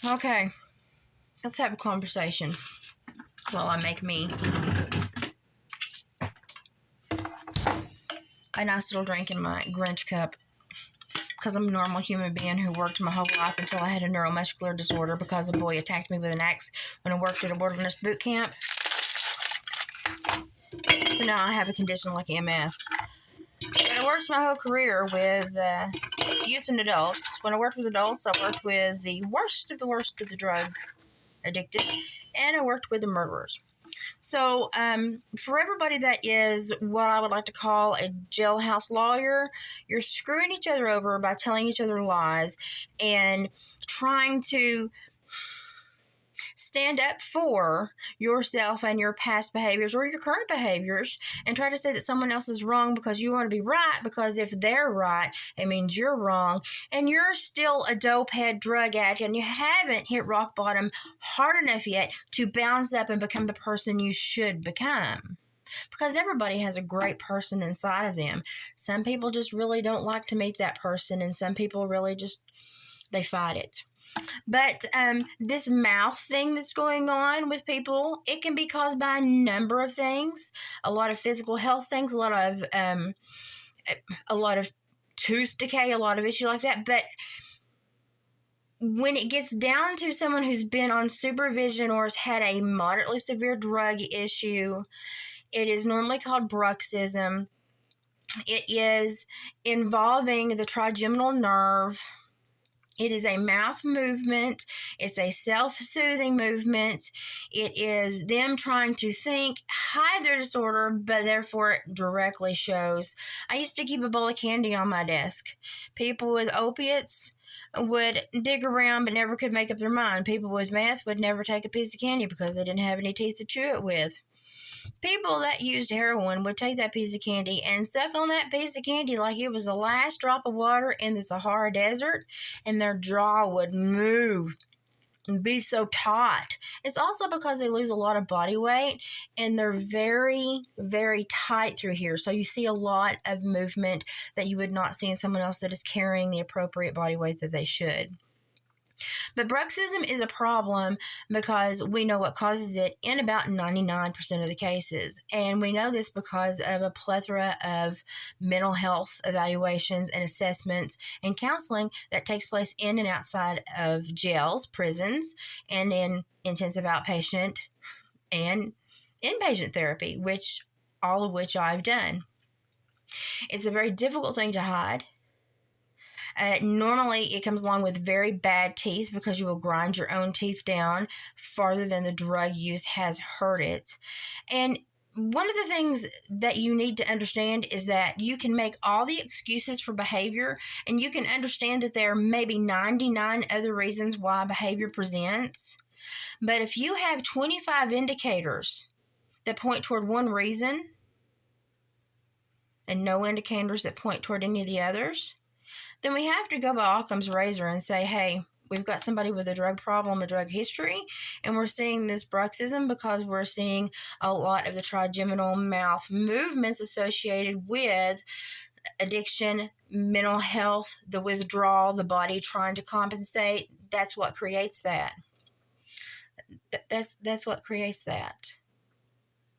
Okay, let's have a conversation while I make me a nice little drink in my Grinch cup, because I'm a normal human being who worked my whole life until I had a neuromuscular disorder because a boy attacked me with an axe when I worked at a wilderness boot camp. So now I have a condition like MS. But I worked my whole career with youth and adults. When I worked with adults, I worked with the worst of the drug addicted, and I worked with the murderers. So, for everybody that is what I would like to call a jailhouse lawyer, you're screwing each other over by telling each other lies and trying to stand up for yourself and your past behaviors or your current behaviors and try to say that someone else is wrong because you want to be right, because if they're right, it means you're wrong, and you're still a dope head drug addict and you haven't hit rock bottom hard enough yet to bounce up and become the person you should become. Because everybody has a great person inside of them. Some people just really don't like to meet that person, and some people really just, they fight it. But this mouth thing that's going on with people, it can be caused by a number of things. A lot of physical health things, a lot of tooth decay, a lot of issue like that. But when it gets down to someone who's been on supervision or has had a moderately severe drug issue, it is normally called bruxism. It is involving the trigeminal nerve. It is a mouth movement. It's a self-soothing movement. It is them trying to think, hide their disorder, but therefore it directly shows. I used to keep a bowl of candy on my desk. People with opiates would dig around but never could make up their mind. People with meth would never take a piece of candy because they didn't have any teeth to chew it with. People that used heroin would take that piece of candy and suck on that piece of candy like it was the last drop of water in the Sahara Desert, and their jaw would move and be so taut. It's also because they lose a lot of body weight, and they're very, very tight through here. So you see a lot of movement that you would not see in someone else that is carrying the appropriate body weight that they should. But bruxism is a problem because we know what causes it in about 99% of the cases. And we know this because of a plethora of mental health evaluations and assessments and counseling that takes place in and outside of jails, prisons, and in intensive outpatient and inpatient therapy, all of which I've done. It's a very difficult thing to hide. Normally, it comes along with very bad teeth because you will grind your own teeth down farther than the drug use has hurt it. And one of the things that you need to understand is that you can make all the excuses for behavior, and you can understand that there are maybe 99 other reasons why behavior presents. But if you have 25 indicators that point toward one reason and no indicators that point toward any of the others, then we have to go by Occam's razor and say, hey, we've got somebody with a drug problem, a drug history, and we're seeing this bruxism because we're seeing a lot of the trigeminal mouth movements associated with addiction, mental health, the withdrawal, the body trying to compensate. That's what creates that. That's what creates that.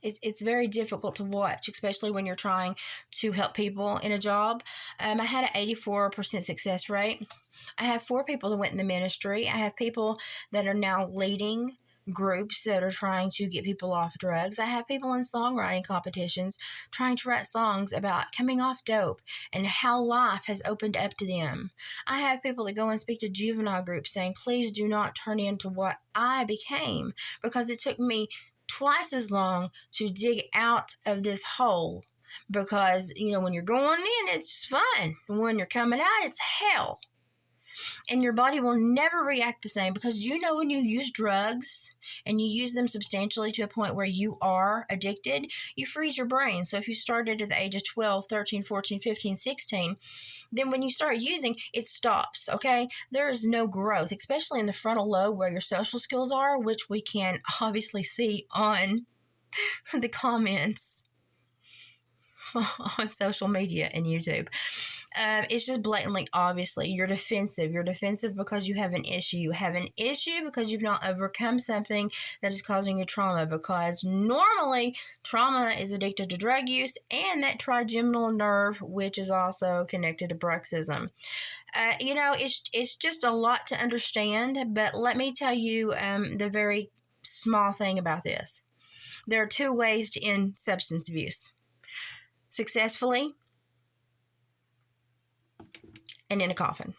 It's very difficult to watch, especially when you're trying to help people in a job. I had an 84% success rate. I have 4 people that went in the ministry. I have people that are now leading groups that are trying to get people off drugs. I have people in songwriting competitions trying to write songs about coming off dope and how life has opened up to them. I have people that go and speak to juvenile groups saying, please do not turn into what I became, because it took me twice as long to dig out of this hole, because when you're going in, it's just fun. When you're coming out, it's hell. And your body will never react the same, because when you use drugs and you use them substantially to a point where you are addicted, you freeze your brain. So if you started at the age of 12, 13, 14, 15, 16, then when you start using, it stops, okay? There is no growth, especially in the frontal lobe where your social skills are, which we can obviously see on the comments. on social media and YouTube. It's just blatantly, obviously, you're defensive. You're defensive because you have an issue. You have an issue because you've not overcome something that is causing you trauma. Because normally, trauma is addicted to drug use and that trigeminal nerve, which is also connected to bruxism. It's just a lot to understand. But let me tell you the very small thing about this. There are two ways to end substance abuse: successfully and in a coffin.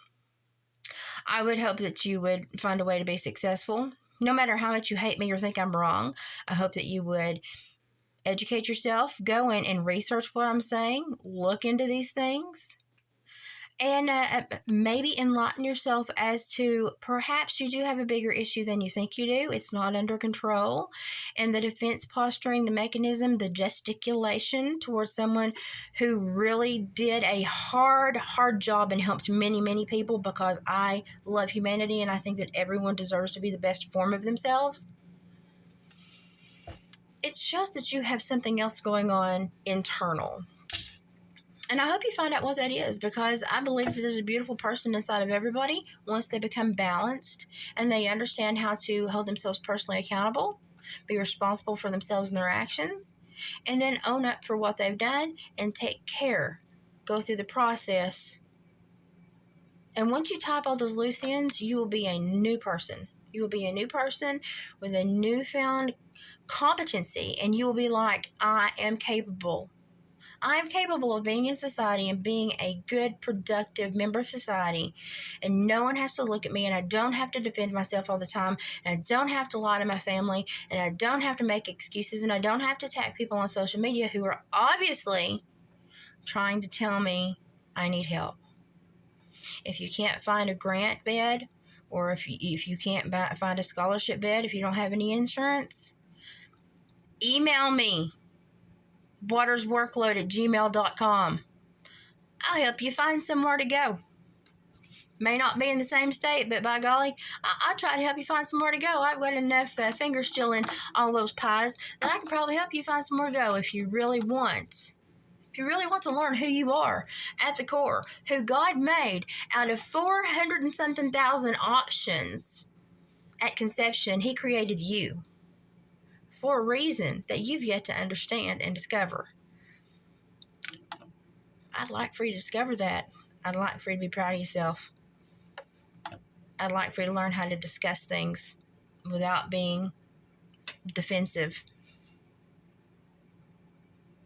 I would hope that you would find a way to be successful. No matter how much you hate me or think I'm wrong, I hope that you would educate yourself, go in and research what I'm saying, look into these things, and maybe enlighten yourself as to perhaps you do have a bigger issue than you think you do. It's not under control. And the defense posturing, the mechanism, the gesticulation towards someone who really did a hard job and helped many, many people, because I love humanity and I think that everyone deserves to be the best form of themselves. It shows that you have something else going on internal. And I hope you find out what that is, because I believe that there's a beautiful person inside of everybody once they become balanced and they understand how to hold themselves personally accountable, be responsible for themselves and their actions, and then own up for what they've done and take care. Go through the process. And once you tie up all those loose ends, you will be a new person. You will be a new person with a newfound competency, and you will be like, I am capable. I am capable of being in society and being a good, productive member of society. And no one has to look at me, and I don't have to defend myself all the time, and I don't have to lie to my family, and I don't have to make excuses, and I don't have to attack people on social media who are obviously trying to tell me I need help. If you can't find a grant bed, or if you can't find a scholarship bed, if you don't have any insurance, email me. Watersworkload@gmail.com. I'll help you find somewhere to go. May not be in the same state, but by golly, I'll try to help you find somewhere to go. I've got enough fingers still in all those pies that I can probably help you find somewhere to go if you really want. If you really want to learn who you are at the core, who God made out of 400 and something thousand options at conception, He created you for a reason that you've yet to understand and discover. I'd like for you to discover that. I'd like for you to be proud of yourself. I'd like for you to learn how to discuss things without being defensive.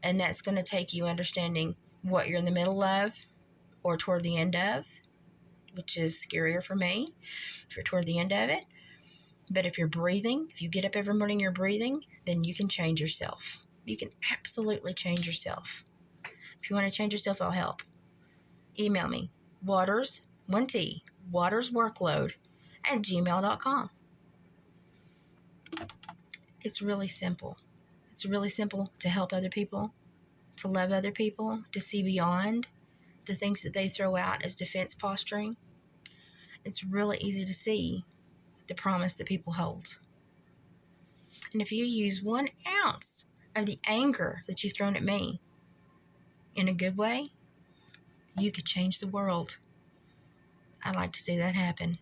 And that's going to take you understanding what you're in the middle of or toward the end of, which is scarier for me if you're toward the end of it. But if you're breathing, if you get up every morning and you're breathing, then you can change yourself. You can absolutely change yourself. If you want to change yourself, I'll help. Email me, watersworkload@gmail.com. It's really simple. It's really simple to help other people, to love other people, to see beyond the things that they throw out as defense posturing. It's really easy to see the promise that people hold. And if you use 1 ounce of the anger that you've thrown at me in a good way, you could change the world. I'd like to see that happen.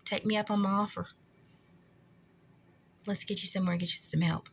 Take me up on my offer. Let's get you somewhere and get you some help.